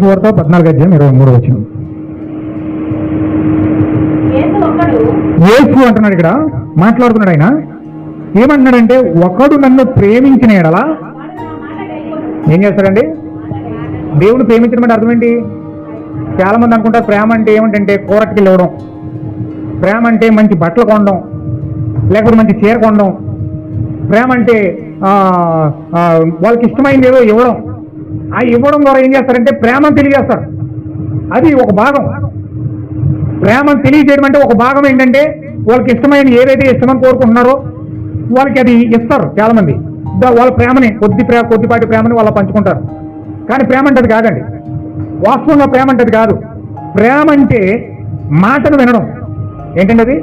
సువార్త 14:23. యేసు అంటున్నాడు ఇక్కడ, మాట్లాడుతున్నాడు ఆయన. ఏమంటున్నాడంటే, ఒకడు నన్ను ప్రేమించిన ఎడలా ఏం చేస్తాడండి? దేవుని ప్రేమించడం అంటే అర్థం ఏంటి? చాలా మంది అనుకుంటారు ప్రేమ అంటే ఏమిటంటే కూరటికి ఇవ్వడం, ప్రేమ అంటే మంచి బట్టలు కొనడం, లేకపోతే మంచి చీర కొనడం, ప్రేమ అంటే వాళ్ళకి ఇష్టమైంది ఏదో ఇవ్వడం. ఆ ఇవ్వడం ద్వారా ఏం చేస్తారంటే ప్రేమను తెలియజేస్తారు. అది ఒక భాగం. ప్రేమను తెలియజేయడం అంటే ఒక భాగం ఏంటంటే వాళ్ళకి ఇష్టమైన ఏదైతే ఇష్టమని కోరుకుంటున్నారో వాళ్ళకి అది ఇస్తారు. చాలా మంది వాళ్ళ ప్రేమని కొద్దిపాటి ప్రేమని వాళ్ళ పంచుకుంటారు. కానీ ప్రేమ అంటే అది కాదండి. వాస్తవంగా ప్రేమ అంటే అది కాదు. ప్రేమ అంటే మాటను వినడం. ఏంటంటే అది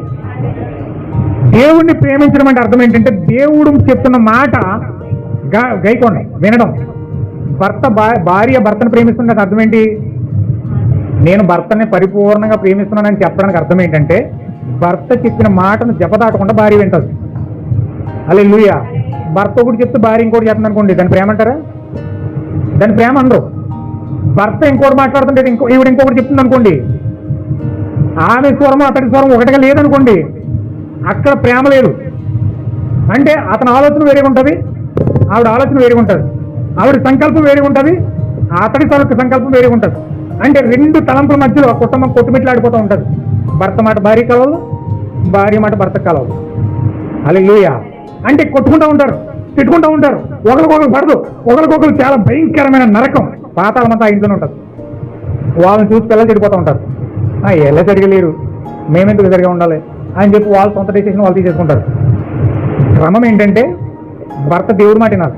దేవుణ్ణి ప్రేమించడం అంటే అర్థం ఏంటంటే దేవుడు చెప్తున్న మాట గైకొండం, వినడం. భార్య భర్తను ప్రేమిస్తున్నది అర్థం ఏంటి? నేను భర్తని పరిపూర్ణంగా ప్రేమిస్తున్నానని చెప్పడానికి అర్థం ఏంటంటే భర్త చెప్పిన మాటను జపదాటకుండా భార్య వింటది. హల్లెలూయా. భర్త ఒకటి చెప్తే భార్య ఇంకోటి చెప్తుంది అనుకోండి, దాని ప్రేమ అంటారా? దాని ప్రేమ అనరు. భర్త ఇంకోటి మాట్లాడుతుంటే ఈవిడ ఇంకొకటి చెప్తుంది అనుకోండి, ఆమె స్వరం అతడి స్వరం ఒకటిగా లేదనుకోండి, అక్కడ ప్రేమ లేదు. అంటే అతని ఆలోచన వేరేగా ఉంటుంది, ఆవిడ ఆలోచన వేరేగా ఉంటుంది, ఆవిడ సంకల్పం వేరేగా ఉంటుంది, అతడి సంకల్పం వేరేగా ఉంటుంది. అంటే రెండు తలంపుల మధ్యలో కుటుంబం కొట్టుమిట్లాడిపోతూ ఉంటుంది. భర్త మాట భార్య కలవదు, భార్య మాట భర్త కలవదు. హల్లెలూయా. అంటే కొట్టుకుంటూ ఉంటారు, తిట్టుకుంటూ ఉంటారు, ఒకరికొకరు పడదు, ఒకరికొకరు చాలా భయంకరమైన నరకం, పాతాళమంతా ఆ ఇంట్లోనే ఉంటుంది. వాళ్ళని చూసి పిల్లలు చెడిపోతూ ఉంటారు. ఎలా సరిగా లేరు, మేమెందుకు సరిగా ఉండాలి అని చెప్పి వాళ్ళు సొంత డెసిషన్ వాళ్ళు తీసేసుకుంటారు. క్రమం ఏంటంటే భర్త దేవుడి మాట వినాలి.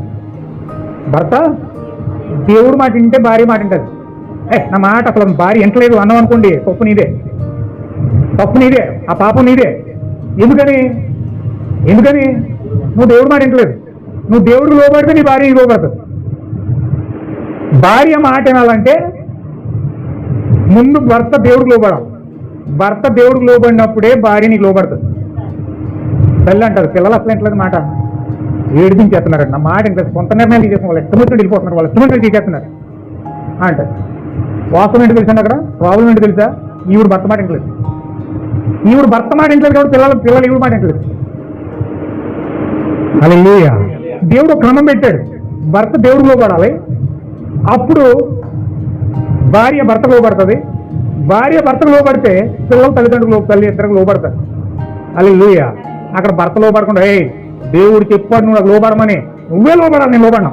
భర్త దేవుడి మాట వింటే భార్య మాట వింటుంది. నా మాట అసలు భార్య వింటలేదు అన్నాం అనుకోండి, తప్పు నీదే, ఆ పాపం నీదే. ఎందుకని నువ్వు దేవుడి మాట వింటలేదు. నువ్వు దేవుడికి లోబడితే నీ భార్య లోబడుతుంది. భార్య మాట వినాలంటే ముందు భర్త దేవుడికి లోబడాలి. భర్త దేవుడికి లోబడినప్పుడే భార్య నీకు లోబడుతుంది. తల్లి అంటారు, పిల్లలు అసలు ఇంట్లేదు మాట ఏడిపించేస్తున్నారండి, నా మాట ఇంట్లో కొంత నిర్ణయాలు తీసేస్తున్నారు, వాళ్ళు ఇష్టం వచ్చినట్టు వెళ్ళిపోతున్నారు, వాళ్ళు ఇష్టం వచ్చినట్టు తీసేస్తున్నారు అంటారు. వాస్తవం ఏంటి తెలుసండి? అక్కడ ప్రాబ్లం ఏంటి తెలుసా? ఈవిడ భర్త మాట ఇంట్లేదు. ఈవిడ భర్త మాట ఇంట్లేదు కాబట్టి పిల్లలు ఈవిడ మాట ఇంట్లేదు. హల్లెలూయా. దేవుడు క్రమం పెట్టాడు. భర్త దేవుడికి లోబడాలి, అప్పుడు భార్య భర్తకు లోబడుతుంది. భార్య భర్తకు లోబడితే పిల్లలు తల్లి ఇద్దరికి లోబడతారు. హల్లెలూయా. అక్కడ భర్త లోబడకుండా దేవుడు చెప్పాడు నువ్వు నాకు లోబడమని, నువ్వే లోబడాలి, నేను లోబడినా